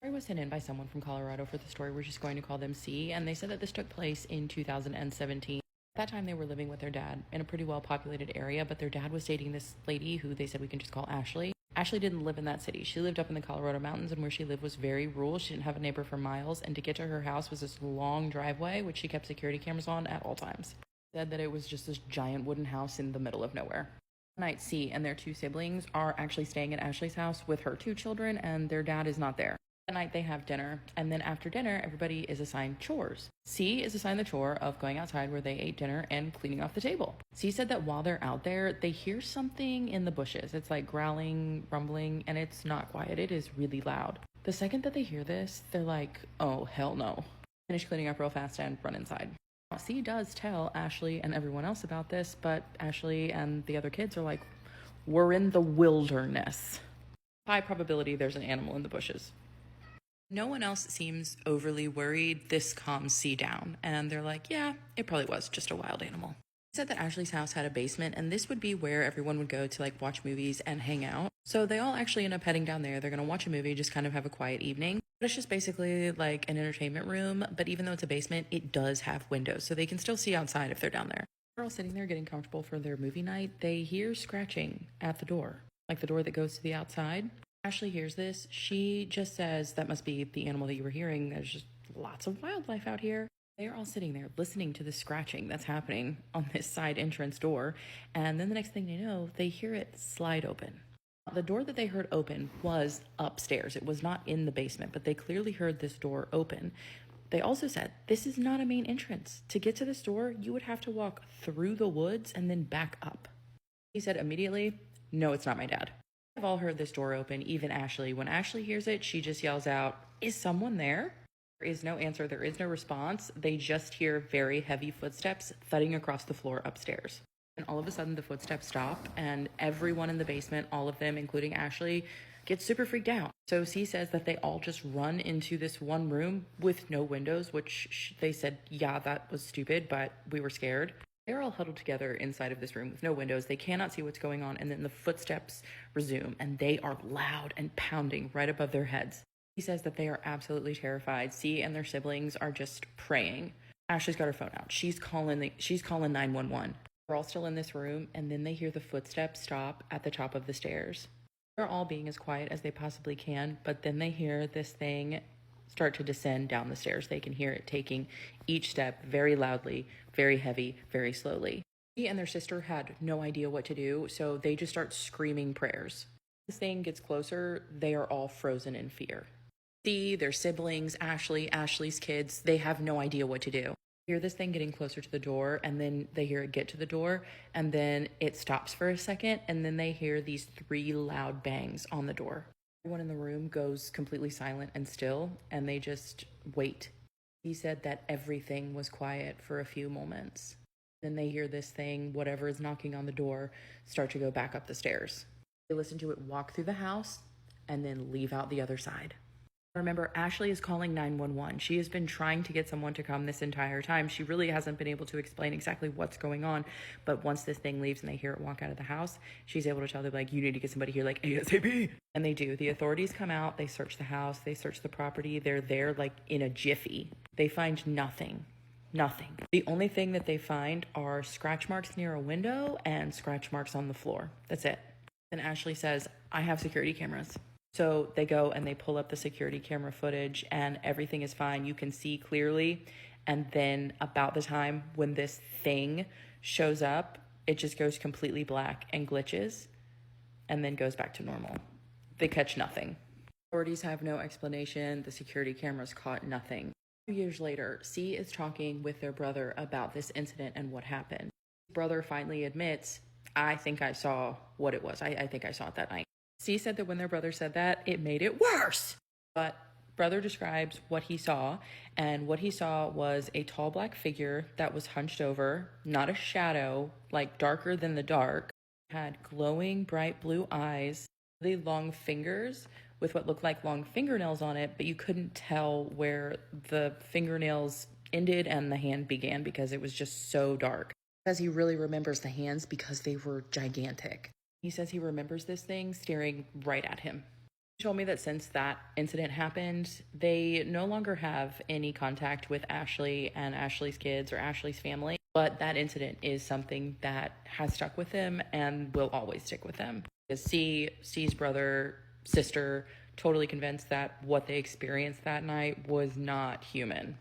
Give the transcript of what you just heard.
story was sent in by someone from Colorado for the story. We're just going to call them C, and they said that this took place in 2017. At that time, they were living with their dad in a pretty well-populated area, but their dad was dating this lady who they said we can just call Ashley. Ashley didn't live in that city. She lived up in the Colorado mountains, and where she lived was very rural. She didn't have a neighbor for miles, and to get to her house was this long driveway, which she kept security cameras on at all times. Said that it was just this giant wooden house in the middle of nowhere. Night C and their two siblings are actually staying at Ashley's house with her two children, and their dad is not there. That night they have dinner, and then after dinner everybody is assigned chores. C is assigned the chore of going outside where they ate dinner and cleaning off the table. C said that while they're out there they hear something in the bushes. It's like growling, rumbling, and it's not quiet. It is really loud. The second that they hear this, they're like, oh hell no. Finish cleaning up real fast and run inside. C does tell Ashley and everyone else about this, but Ashley and the other kids are like, we're in the wilderness. High probability there's an animal in the bushes. No one else seems overly worried. This calms C down, and they're like, yeah, it probably was just a wild animal. He said that Ashley's house had a basement, and this would be where everyone would go to like watch movies and hang out. So they all actually end up heading down there. They're gonna watch a movie, just kind of have a quiet evening. But it's just basically like an entertainment room, but even though it's a basement, it does have windows, so they can still see outside if they're down there. They're all sitting there getting comfortable for their movie night. They hear scratching at the door, like the door that goes to the outside. Ashley hears this. She just says, that must be the animal that you were hearing. There's just lots of wildlife out here. They're all sitting there listening to the scratching that's happening on this side entrance door. And then the next thing they know, they hear it slide open. The door that they heard open was upstairs. It was not in the basement, but they clearly heard this door open. They also said, this is not a main entrance. To get to this door, you would have to walk through the woods and then back up. He said immediately, no, it's not my dad. I've all heard this door open, even Ashley. When Ashley hears it, she just yells out, is someone there? There is no answer. There is no response. They just hear very heavy footsteps thudding across the floor upstairs. And all of a sudden, the footsteps stop, and everyone in the basement, all of them, including Ashley, gets super freaked out. So C says that they all just run into this one room with no windows, which they said, yeah, that was stupid, but we were scared. They're all huddled together inside of this room with no windows. They cannot see what's going on, and then the footsteps resume, and they are loud and pounding right above their heads. He says that they are absolutely terrified. C and their siblings are just praying. Ashley's got her phone out. She's calling 911. They're all still in this room, and then they hear the footsteps stop at the top of the stairs. They're all being as quiet as they possibly can, but then they hear this thing start to descend down the stairs. They can hear it taking each step very loudly, very heavy, very slowly. He and their sister had no idea what to do, so they just start screaming prayers. This thing gets closer, they are all frozen in fear. See, their siblings, Ashley, Ashley's kids, they have no idea what to do. They hear this thing getting closer to the door, and then they hear it get to the door, and then it stops for a second, and then they hear these 3 loud bangs on the door. Everyone in the room goes completely silent and still, and they just wait. He said that everything was quiet for a few moments. Then they hear this thing, whatever is knocking on the door, start to go back up the stairs. They listen to it walk through the house and then leave out the other side. Remember, Ashley is calling 911. She has been trying to get someone to come this entire time. She really hasn't been able to explain exactly what's going on. But once this thing leaves and they hear it walk out of the house, she's able to tell them, like, you need to get somebody here, like, ASAP. And they do. The authorities come out. They search the house. They search the property. They're there, like, in a jiffy. They find nothing. Nothing. The only thing that they find are scratch marks near a window and scratch marks on the floor. That's it. Then Ashley says, I have security cameras. So they go and they pull up the security camera footage and everything is fine. You can see clearly. And then about the time when this thing shows up, it just goes completely black and glitches and then goes back to normal. They catch nothing. Authorities have no explanation. The security cameras caught nothing. 2 years later, C is talking with their brother about this incident and what happened. His brother finally admits, I think I saw what it was. I think I saw it that night. C said that when their brother said that, it made it worse. But brother describes what he saw, and what he saw was a tall black figure that was hunched over, not a shadow, like darker than the dark, had glowing bright blue eyes, really long fingers with what looked like long fingernails on it, but you couldn't tell where the fingernails ended and the hand began because it was just so dark. He says he really remembers the hands because they were gigantic. He says he remembers this thing staring right at him. Told me that since that incident happened, they no longer have any contact with Ashley and Ashley's kids or Ashley's family. But that incident is something that has stuck with them and will always stick with them. Because C's brother, sister, totally convinced that what they experienced that night was not human.